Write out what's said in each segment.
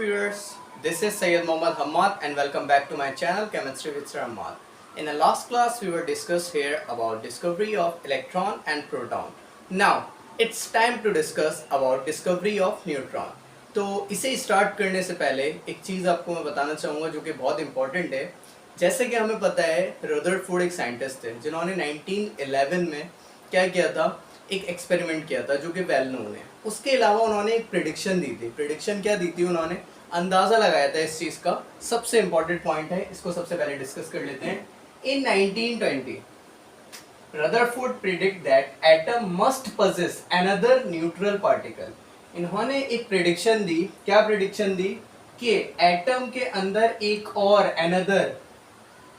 viewers, this is Syed Mohammad Hamad and welcome back to my channel Chemistry with Sir Hamad. In the last class we were discussed here about discovery of electron and proton. Now it's time to discuss about discovery of neutron. तो इसे start करने से पहले एक चीज़ आपको मैं बताना चाहूँगा जो कि बहुत इंपॉर्टेंट है। जैसे कि हमें पता है रदरफोर्ड एक साइंटिस्ट थे जिन्होंने 1911 में क्या किया था, एक एक्सपेरिमेंट किया था जो कि वेल नोन है। उसके अलावा उन्होंने एक प्रिडिक्शन दी थी। प्रिडिक्शन क्या दी थी उन्होंने? अंदाज़ा लगाया था इस चीज़ का। सबसे इंपॉर्टेंट पॉइंट है, इसको सबसे पहले डिस्कस कर लेते हैं। इन 1920 Rutherford predict that atom must possess another neutral particle। इन्होंने एक प्रिडिक्शन दी। क्या प्रिडिक्शन दी? कि एटम के अंदर एक और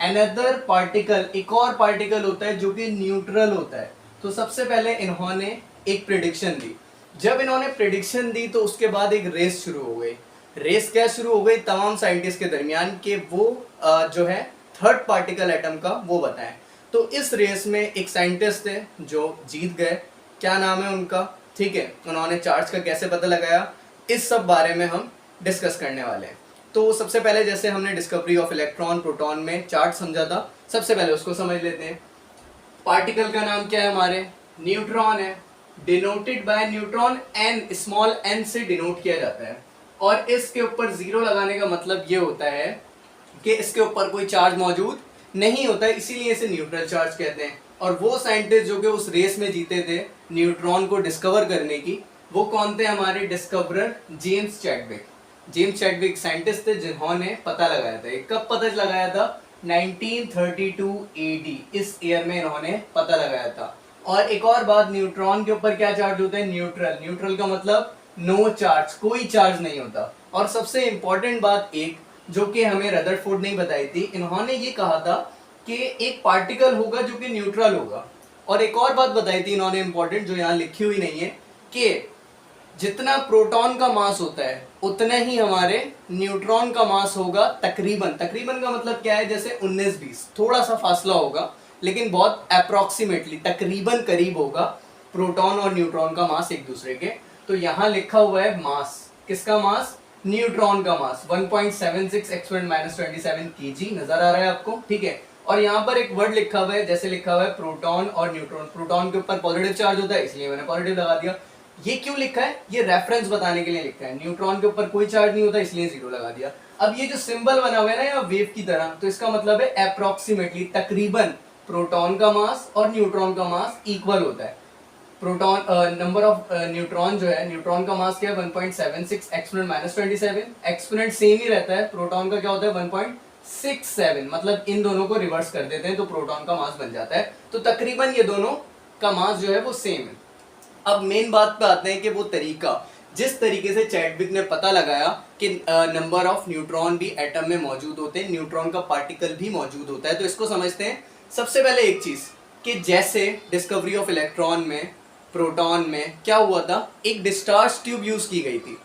अनदर पार्टिकल, एक और पार्टिकल होता है जो कि न्यूट्रल होता है। तो सबसे पहले इन्होंने एक प्रिडिक्शन दी। जब इन्होंने प्रिडिक्शन दी तो उसके बाद एक रेस शुरू हो गई। रेस क्या शुरू हो गई? तमाम साइंटिस्ट के दरमियान कि वो जो है थर्ड पार्टिकल एटम का वो बताएं। तो इस रेस में एक साइंटिस्ट थे जो जीत गए। क्या नाम है उनका? ठीक है, उन्होंने चार्ज का कैसे पता लगाया, इस सब बारे में हम डिस्कस करने वाले हैं। तो सबसे पहले जैसे हमने डिस्कवरी ऑफ इलेक्ट्रॉन प्रोटॉन में चार्ट समझा था, सबसे पहले उसको समझ लेते हैं। पार्टिकल का नाम क्या है? हमारे न्यूट्रॉन है। Denoted by neutron, N small N से डिनोट किया जाता है। और इसके ऊपर जीरो लगाने का मतलब ये होता है कि इसके ऊपर कोई चार्ज मौजूद नहीं होता है, इसीलिए इसे न्यूट्रल चार्ज कहते हैं। और वो साइंटिस्ट जो कि उस रेस में जीते थे न्यूट्रॉन को डिस्कवर करने की, वो कौन थे? हमारे discoverer James Chadwick. James Chadwick scientist थे जिन्होंने पता लगाया था। कब पता लगाया था? 1932 AD, इस ईयर में इन्होंने पता लगाया था। और एक और बात, न्यूट्रॉन के ऊपर क्या चार्ज होता है? न्यूट्रल। न्यूट्रल का मतलब नो चार्ज, कोई चार्ज नहीं होता। और सबसे इंपॉर्टेंट बात एक जो कि हमें रदरफोर्ड ने बताई थी, इन्होंने ये कहा था कि एक पार्टिकल होगा जो कि न्यूट्रल होगा। और एक और बात बताई थी इन्होंने इंपॉर्टेंट, जो यहाँ लिखी हुई नहीं है, कि जितना प्रोटॉन का मास होता है उतना ही हमारे न्यूट्रॉन का मास होगा तकरीबन। तकरीबन का मतलब क्या है? जैसे 19-20, थोड़ा सा फासला होगा लेकिन बहुत अप्रोक्सीमेटली तकरीबन करीब होगा प्रोटॉन और न्यूट्रॉन का मास एक दूसरे के। तो यहाँ लिखा हुआ है मास, किसका मास? न्यूट्रॉन का मास 1.76 एक्सपोनेंट -27 kg। नजर आ रहा है आपको? ठीक है। और यहाँ पर एक वर्ड लिखा हुआ है, जैसे लिखा हुआ है प्रोटॉन और न्यूट्रॉन। प्रोटॉन के ऊपर पॉजिटिव चार्ज होता है इसलिए मैंने पॉजिटिव लगा दिया। ये क्यों लिखा है? ये रेफरेंस बताने के लिए लिखा है। न्यूट्रॉन के ऊपर कोई चार्ज नहीं होता इसलिए जीरो लगा दिया। अब ये जो सिंबल बना हुआ है ना या वेव की तरह, तो इसका मतलब है अप्रोक्सीमेटली तकरीबन प्रोटॉन का मास और न्यूट्रॉन का मास इक्वल होता है। प्रोटॉन नंबर ऑफ न्यूट्रॉन जो है, न्यूट्रॉन का मास क्या है? 1.76 एक्सपोनेंट -27। एक्सपोनेंट सेम ही रहता है। प्रोटॉन का क्या होता है? 1.67। मतलब इन दोनों को रिवर्स कर देते हैं तो प्रोटॉन का मास बन जाता है। तो तकरीबन ये दोनों का मास जो है वो सेम है। अब मेन बात पे आते हैं कि वो तरीका, जिस तरीके से चैडविक ने पता लगाया कि नंबर ऑफ न्यूट्रॉन भी एटम में मौजूद होते हैं, न्यूट्रॉन का पार्टिकल भी मौजूद होता है। तो इसको समझते हैं। सबसे पहले एक चीज कि जैसे डिस्कवरी ऑफ इलेक्ट्रॉन में, प्रोटॉन में क्या हुआ था, एक डिस्चार्ज ट्यूब यूज की गई थी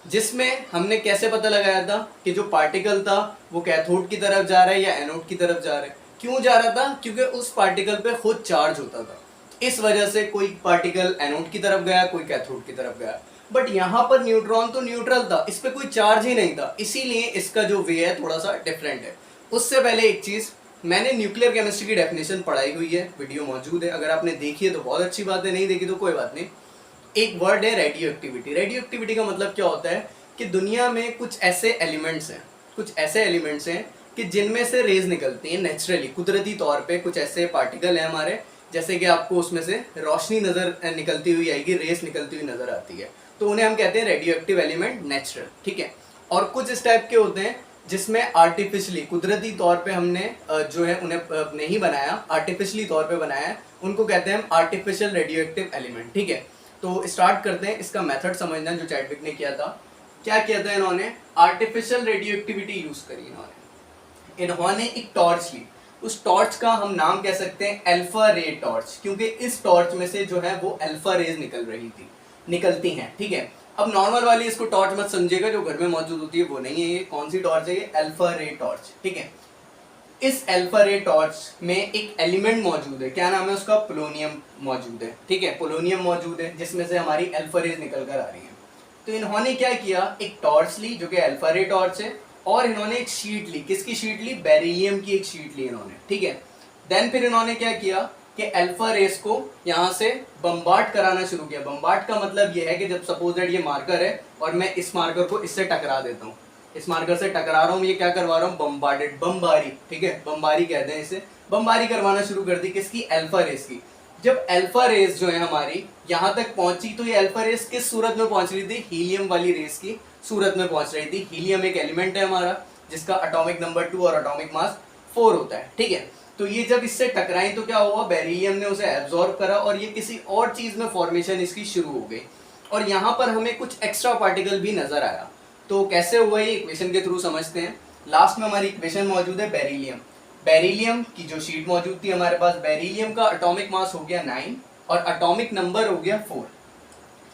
जिसमें हमने कैसे पता लगाया था कि जो पार्टिकल था वो कैथोड की तरफ जा रहा है या एनोड की तरफ जा रहा है। क्यों जा रहा था? क्योंकि उस पार्टिकल पे खुद चार्ज होता था। इस वजह से कोई पार्टिकल एनोड की तरफ गया, कोई कैथोड की तरफ गया। बट यहाँ पर न्यूट्रॉन तो न्यूट्रल था, इस पे कोई चार्ज ही नहीं था, इसीलिए इसका जो वे है थोड़ा सा डिफरेंट है। उससे पहले एक चीज, मैंने न्यूक्लियर केमिस्ट्री की डेफिनेशन पढ़ाई हुई है, वीडियो मौजूद है। अगर आपने देखी है तो बहुत अच्छी बात है, नहीं देखी तो कोई बात नहीं। एक वर्ड है रेडियो एक्टिविटी। रेडियो एक्टिविटी का मतलब क्या होता है कि दुनिया में कुछ ऐसे एलिमेंट्स हैं कि जिनमें से रेज निकलती हैं नेचुरली, कुदरती तौर पे। कुछ ऐसे पार्टिकल हैं हमारे, जैसे कि आपको उसमें से रोशनी नजर निकलती हुई आएगी, रेस निकलती हुई नजर आती है, तो उन्हें हम कहते हैं रेडियो एक्टिव एलिमेंट, नेचुरल। ठीक है। और कुछ इस टाइप के होते हैं जिसमें आर्टिफिशियली, कुदरती तौर पे हमने जो है उन्हें नहीं बनाया, आर्टिफिशियली तौर पे बनाया है, उनको कहते हैं हम आर्टिफिशियल रेडियो एक्टिव एलिमेंट। ठीक है। तो स्टार्ट करते हैं। इसका मेथड समझना जो चैडविक ने किया था। क्या किया था इन्होंने? आर्टिफिशियल रेडियो एक्टिविटी यूज करी इन्होंने एक टॉर्च ली। उस टॉर्च का हम नाम कह सकते हैं अल्फा रे टॉर्च, क्योंकि इस टॉर्च में से जो है वो अल्फा रेज निकलती हैं। ठीक है। अब नॉर्मल वाली इसको टॉर्च मत समझिएगा, जो घर में मौजूद होती है वो नहीं है। ये कौन सी टॉर्च है? ये अल्फा रे टॉर्च। ठीक है। इस अल्फा रे टॉर्च में एक एलिमेंट मौजूद है। क्या नाम है उसका? पोलोनियम मौजूद है। ठीक है। पोलोनियम मौजूद है जिसमें से हमारी अल्फा रेज निकल कर आ रही है। तो इन्होंने क्या किया, एक टॉर्च ली जो कि अल्फा रे टॉर्च है, और इन्होंने एक शीट ली, किसकी शीट ली, बेरिलियम की एक शीट ली इन्होंने, ठीक है। देन फिर इन्होंने क्या किया कि अल्फा रेस को यहाँ से बम्बार्ड कराना शुरू किया। बम्बार्ड का मतलब ये है कि जब सपोज दैट ये मार्कर है और मैं इस मार्कर को इससे टकरा देता हूँ, इस मार्कर से टकरा रहा हूँ, ये क्या करवा रहा हूँ, बम्बार्डेड, बमबारी, ठीक है, बमबारी कहते हैं इसे, बमबारी करवाना शुरू कर दी किसकी, अल्फा रेस की। जब अल्फा रेस जो है हमारी यहाँ तक पहुंची, तो ये अल्फा रेस किस सूरत में पहुंच रही थी, हीलियम वाली रेस की सूरत में पहुंच रही थी। हीलियम एक एलिमेंट है हमारा जिसका एटॉमिक नंबर 2 और एटॉमिक मास 4 होता है, ठीक है। तो ये जब इससे टकराई तो क्या हुआ, बेरिलियम ने उसे एब्जॉर्ब करा और ये किसी और चीज में फॉर्मेशन इसकी शुरू हो गई, और यहाँ पर हमें कुछ एक्स्ट्रा पार्टिकल भी नजर आया। तो कैसे हुआ, ये इक्वेशन के थ्रू समझते हैं। लास्ट में हमारी इक्वेशन मौजूद है बेरिलियम, बेरिलियम की जो शीट मौजूद थी हमारे पास, बेरिलियम का एटॉमिक मास हो गया 9 और एटॉमिक नंबर हो गया 4,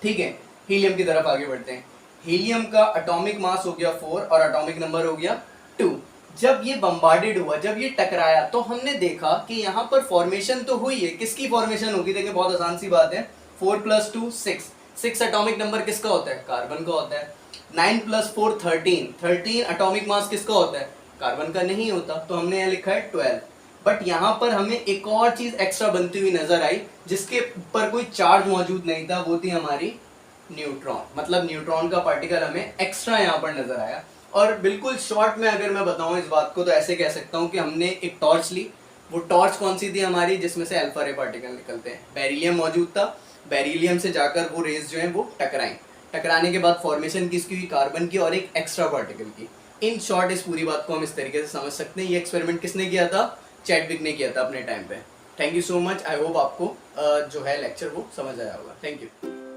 ठीक है। हीलियम की तरफ आगे बढ़ते हैं। हीलियम का एटॉमिक मास हो गया 4 और एटॉमिक नंबर हो गया 2। जब ये बम्बार्डेड हुआ, जब ये टकराया, तो हमने देखा कि यहाँ पर फॉर्मेशन तो हुई है, किसकी फॉर्मेशन होगी, देखिए बहुत आसान सी बात है, 4 + 2 6, 6 एटॉमिक नंबर किसका होता है, कार्बन का होता है। 9 + 4 13, 13 एटॉमिक मास किसका होता है, कार्बन का नहीं होता, तो हमने यहाँ लिखा है 12। बट यहाँ पर हमें एक और चीज एक्स्ट्रा बनती हुई नजर आई जिसके ऊपर कोई चार्ज मौजूद नहीं था, वो थी हमारी न्यूट्रॉन, मतलब न्यूट्रॉन का पार्टिकल हमें एक्स्ट्रा यहाँ पर नजर आया। और बिल्कुल शॉर्ट में अगर मैं बताऊं इस बात को, तो ऐसे कह सकता हूँ कि हमने एक टॉर्च ली, वो टॉर्च कौन सी थी हमारी, जिसमें से अल्फा रे पार्टिकल निकलते हैं, बेरिलियम मौजूद था, बेरिलियम से जाकर वो रेस जो है वो टकराई, टकराने के बाद फॉर्मेशन किसकी हुई, कार्बन की और एक एक्स्ट्रा पार्टिकल की। इन शॉर्ट इस पूरी बात को हम इस तरीके से समझ सकते हैं। ये एक्सपेरिमेंट किसने किया था, चैडविक ने किया था अपने टाइम पे। Thank you so much, I hope आपको जो है लेक्चर वो समझ आया होगा। Thank you.